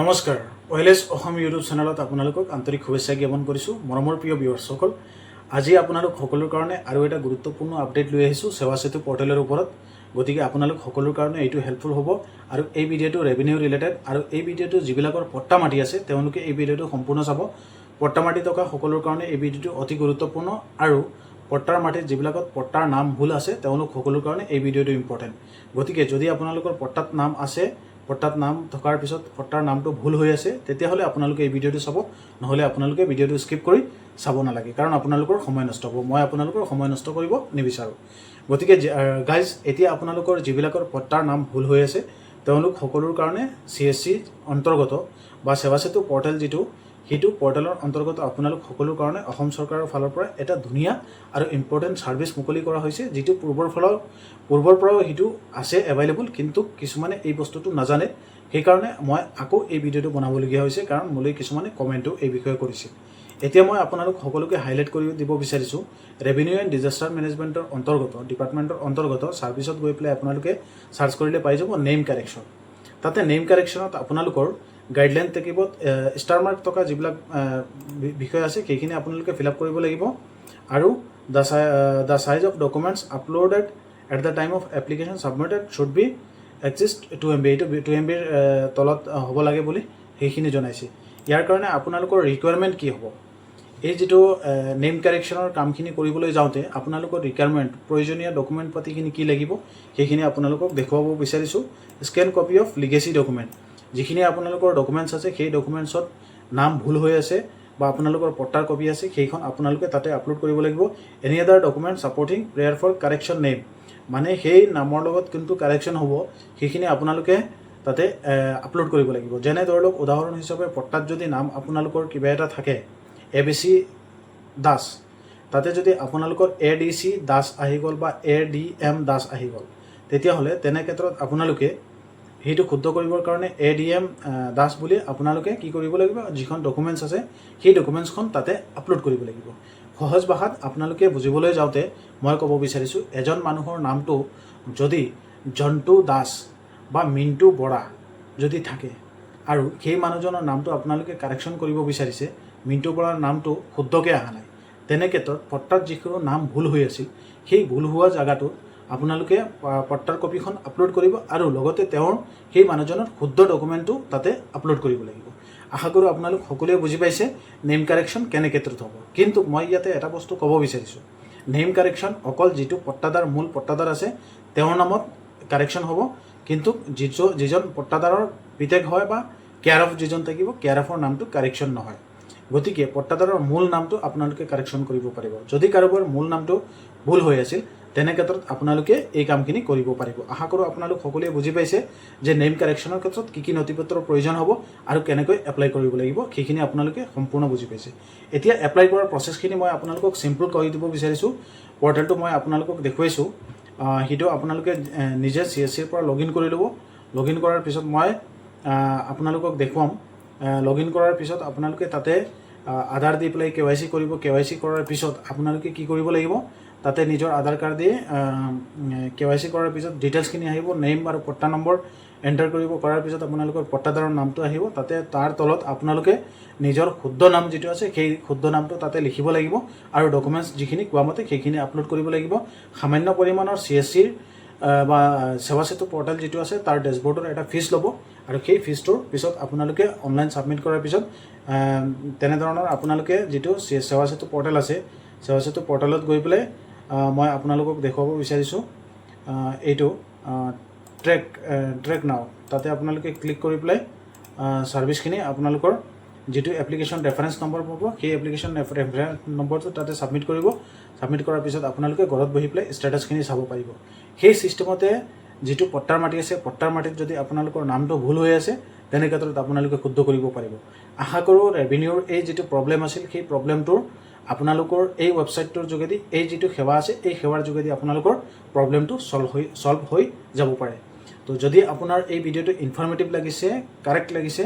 নমস্কাৰ ওয়েলেছ অসম ইউটিউব চেনেলত আপোনালোকক আন্তৰিক শুভেচ্ছা জ্ঞাপন কৰিছোঁ মৰমৰ প্ৰিয় ভিউৱাৰ্ছসকল। আজি আপোনালোক সকলোৰ কাৰণে আৰু এটা গুৰুত্বপূৰ্ণ আপডেট লৈ আহিছোঁ সেৱা সেতু পৰ্টেলৰ ওপৰত। গতিকে আপোনালোক সকলোৰ কাৰণে এইটো হেল্পফুল হ'ব আৰু এই ভিডিঅ'টো ৰেভিনিউ ৰিলেটেড আৰু এই ভিডিঅ'টো যিবিলাকৰ পট্টা মাটি আছে তেওঁলোকে এই ভিডিঅ'টো সম্পূৰ্ণ চাব। পট্টা মাটি থকা সকলোৰ কাৰণে এই ভিডিঅ'টো অতি গুৰুত্বপূৰ্ণ আৰু পট্টাৰ মাটিত যিবিলাকত পট্টাৰ নাম ভুল আছে তেওঁলোক সকলোৰ কাৰণে এই ভিডিঅ'টো ইম্পৰ্টেণ্ট। গতিকে যদি আপোনালোকৰ পট্টাত নাম আছে, পট্টাত নাম থকাৰ পিছত পট্টাৰ নামটো ভুল হৈ আছে, তেতিয়াহ'লে আপোনালোকে এই ভিডিঅ'টো চাব, নহ'লে আপোনালোকে ভিডিঅ'টো স্কিপ কৰি চাব নালাগে, কাৰণ আপোনালোকৰ সময় নষ্ট হ'ব। মই আপোনালোকৰ সময় নষ্ট কৰিব নিবিচাৰোঁ। গতিকে গাইজ, এতিয়া আপোনালোকৰ যিবিলাকৰ পট্টাৰ নাম ভুল হৈ আছে তেওঁলোক সকলোৰ কাৰণে CSC অন্তৰ্গত বা সেৱা সেতু পৰ্টেল যিটো, সেইটো পৰ্টেলৰ অন্তৰ্গত আপোনালোক সকলোৰ কাৰণে অসম চৰকাৰৰ ফালৰ পৰা এটা ধুনীয়া আৰু ইম্পৰ্টেণ্ট ছাৰ্ভিচ মুকলি কৰা হৈছে, যিটো পূৰ্বৰ পৰাও সেইটো আছে এভেইলেবল, কিন্তু কিছুমানে এই বস্তুটো নাজানে। সেইকাৰণে মই আকৌ এই ভিডিঅ'টো বনাবলগীয়া হৈছে, কাৰণ মোলৈ কিছুমানে কমেণ্টো এই বিষয়ে কৰিছিল। এতিয়া মই আপোনালোক সকলোকে হাইলাইট কৰি দিব বিচাৰিছোঁ, ৰেভিনিউ এণ্ড ডিজাষ্টাৰ মেনেজমেণ্টৰ অন্তৰ্গত ডিপাৰ্টমেণ্টৰ অন্তৰ্গত ছাৰ্ভিচত গৈ পেলাই আপোনালোকে চাৰ্চ কৰিলে পাই যাব নেম কাৰেকশ্যন। তাতে নেম কাৰেকশ্যনত আপোনালোকৰ গাইডলাইন থাকিব, ষ্টাৰ মাৰ্ক থকা যিবিলাক বিষয় আছে সেইখিনি আপোনালোকে ফিল আপ কৰিব লাগিব। আৰু the size of documents uploaded at the time of application submitted should be exist 2 MB, এইটো 2 MB তলত হ'ব লাগে বুলি সেইখিনি জনাইছে। ইয়াৰ কাৰণে আপোনালোকৰ ৰিকুৱাৰমেণ্ট কি হ'ব? এই যিটো নেম কাৰেকশ্যনৰ কামখিনি কৰিবলৈ যাওঁতে আপোনালোকৰ ৰিকুৱাৰমেণ্ট, প্ৰয়োজনীয় ডকুমেণ্ট পাতিখিনি কি লাগিব সেইখিনি আপোনালোকক দেখুৱাব বিচাৰিছোঁ। Scan copy of legacy document, যিখিনি আপোনালোকৰ ডকুমেণ্টছ আছে সেই ডকুমেণ্টছত নাম ভুল হৈ আছে বা আপোনালোকৰ পট্টাৰ কপি আছে, সেইখন আপোনালোকে তাতে আপলোড কৰিব লাগিব। Any other document supporting prayer for correction name, মানে সেই নামৰ লগত কিন্তু কাৰেকশ্যন হ'ব সেইখিনি আপোনালোকে তাতে আপলোড কৰিব লাগিব। যেনে ধৰি লওক, উদাহৰণ হিচাপে পট্টাত যদি নাম আপোনালোকৰ কিবা এটা থাকে ABC দাস, তাতে যদি আপোনালোকৰ ADC দাস আহি গ'ল বা ADM দাস আহি গ'ল, তেতিয়াহ'লে তেনে ক্ষেত্ৰত আপোনালোকে সেইটো শুদ্ধ কৰিবৰ কাৰণে ADM দাস বুলি আপোনালোকে কি কৰিব লাগিব, যিখন ডকুমেণ্টছ আছে সেই ডকুমেণ্টছখন তাতে আপলোড কৰিব লাগিব। সহজ ভাষাত আপোনালোকে বুজিবলৈ যাওঁতে মই ক'ব বিচাৰিছোঁ, এজন মানুহৰ নামটো যদি জন্তু দাস বা মিণ্টু বৰা যদি থাকে আৰু সেই মানুহজনৰ নামটো আপোনালোকে কাৰেকশ্যন কৰিব বিচাৰিছে, মিণ্টু বৰাৰ নামটো শুদ্ধকৈ অহা নাই, তেনে ক্ষেত্ৰত পট্টাত যিখিনি নাম ভুল হৈ আছিল সেই ভুল হোৱা জেগাটোত আপোনালোকে পট্টাৰ কপিখন আপলোড কৰিব আৰু লগতে তেওঁৰ সেই মানুহজনৰ শুদ্ধ ডকুমেণ্টটো তাতে আপলোড কৰিব লাগিব। আশা কৰোঁ আপোনালোক সকলোৱে বুজি পাইছে নেম কাৰেকশ্যন কেনে ক্ষেত্ৰত হ'ব। কিন্তু মই ইয়াতে এটা বস্তু ক'ব বিচাৰিছোঁ, নেম কাৰেকশ্যন অকল যিটো পট্টাদাৰ, মূল পট্টাদাৰ আছে তেওঁৰ নামত কাৰেকশ্যন হ'ব, কিন্তু যিজন পট্টাদাৰৰ পিতেক হয় বা কেয়াৰ অফ যিজন থাকিব, কেয়াৰ অফৰ নামটো কাৰেকশ্যন নহয়। গতিকে পট্টাদাৰৰ মূল নামটো আপোনালোকে কাৰেকশ্যন কৰিব পাৰিব। যদি কাৰোবাৰ মূল নামটো ভুল হৈ আছিল, তেনে ক্ষেত্ৰত আপোনালোকে এই কামখিনি কৰিব পাৰিব। আশা কৰোঁ আপোনালোক সকলোৱে বুজি পাইছে যে নেম কাৰেকশ্যনৰ ক্ষেত্ৰত কি কি নথিপত্ৰৰ প্ৰয়োজন হ'ব আৰু কেনেকৈ এপ্লাই কৰিব লাগিব, সেইখিনি আপোনালোকে সম্পূৰ্ণ বুজি পাইছে। এতিয়া এপ্লাই কৰাৰ প্ৰচেছখিনি মই আপোনালোকক চিম্পল কৰি দিব বিচাৰিছোঁ। পৰ্টেলটো মই আপোনালোকক দেখুৱাইছোঁ, সেইটো আপোনালোকে নিজে CSCৰ পৰা লগ ইন কৰি ল'ব। লগ ইন কৰাৰ পিছত মই আপোনালোকক দেখুৱাম। লগ ইন কৰাৰ পিছত আপোনালোকে তাতে আধাৰ দি পেলাই KYC কৰিব। KYC কৰাৰ পিছত আপোনালোকে কি কৰিব লাগিব, তাতে নিজৰ আধাৰ কাৰ্ড দি KYC কৰাৰ পিছত ডিটেইলছখিনি আহিব, নেম আৰু পট্টা নম্বৰ এণ্টাৰ কৰিব। কৰাৰ পিছত আপোনালোকৰ পট্টাদাৰৰ নামটো আহিব, তাতে তাৰ তলত আপোনালোকে নিজৰ শুদ্ধ নাম যিটো আছে সেই শুদ্ধ নামটো তাতে লিখিব লাগিব আৰু ডকুমেণ্টছ যিখিনি কোৱা মতে সেইখিনি আপলোড কৰিব লাগিব। সামান্য পৰিমাণৰ CSCৰ বা সেৱা সেতু পৰ্টেল যিটো আছে তাৰ ডেছবৰ্ডৰ এটা ফিজ ল'ব, আৰু সেই ফিজটোৰ পিছত আপোনালোকে অনলাইন ছাবমিট কৰাৰ পিছত তেনেধৰণৰ আপোনালোকে যিটো সেৱা সেতু পৰ্টেল আছে, সেৱা সেতু পৰ্টেলত গৈ পেলাই মই আপোনালোকক দেখুৱাব বিচাৰিছোঁ এইটো ট্ৰেক নাও, তাতে আপোনালোকে ক্লিক কৰি পেলাই ছাৰ্ভিচখিনি আপোনালোকৰ যিটো এপ্লিকেশ্যন ৰেফাৰেঞ্চ নম্বৰ পাব সেই এপ্লিকেশ্যন ৰেফাৰেঞ্চ নম্বৰটো তাতে ছাবমিট কৰিব। ছাবমিট কৰাৰ পিছত আপোনালোকে ঘৰত বহি পেলাই ষ্টেটাছখিনি চাব পাৰিব। সেই ছিষ্টেমতে যিটো পট্টাৰ মাটি আছে, পট্টাৰ মাটিত যদি আপোনালোকৰ নামটো ভুল হৈ আছে, তেনে ক্ষেত্ৰত আপোনালোকে শুদ্ধ কৰিব পাৰিব। আশা কৰোঁ ৰেভিনিউৰ এই যিটো প্ৰব্লেম আছিল সেই প্ৰব্লেমটোৰ আপোনালোকৰ এই ৱেবছাইটটোৰ যোগেদি, এই যিটো সেৱা আছে এই সেৱাৰ যোগেদি আপোনালোকৰ প্ৰব্লেমটো ছল্ভ হৈ যাব পাৰে। তো যদি আপোনাৰ এই ভিডিঅ'টো ইনফৰ্মেটিভ লাগিছে, কাৰেক্ট লাগিছে,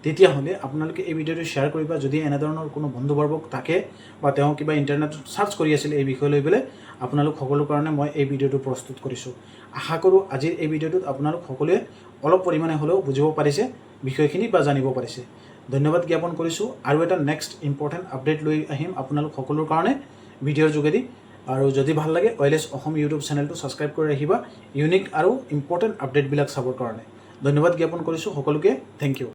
তেতিয়াহ'লে আপোনালোকে এই ভিডিঅ'টো শ্বেয়াৰ কৰিবা। যদি এনেধৰণৰ কোনো বন্ধুবৰ্গ থাকে বা তেওঁ কিবা ইণ্টাৰনেটত চাৰ্চ কৰি আছিল এই বিষয় লৈ পেলাই, আপোনালোক সকলোৰ কাৰণে মই এই ভিডিঅ'টো প্ৰস্তুত কৰিছোঁ। আশা কৰোঁ আজিৰ এই ভিডিঅ'টোত আপোনালোক সকলোৱে অলপ পৰিমাণে হ'লেও বুজিব পাৰিছে বিষয়খিনি বা জানিব পাৰিছে। ধন্যবাদ জ্ঞাপন কৰিছোঁ। আৰু এটা নেক্সট ইম্পৰ্টেণ্ট আপডেট লৈ আহিম আপোনালোক সকলোৰ কাৰণে ভিডিঅ'ৰ যোগেদি। আৰু যদি ভাল লাগে OLS অসম ইউটিউব চেনেলটো ছাবস্ক্ৰাইব কৰি ৰাখিবা ইউনিক আৰু ইম্পৰ্টেণ্ট আপডেটবিলাক চাবৰ কাৰণে। ধন্যবাদ জ্ঞাপন কৰিছোঁ সকলোকে। Thank U.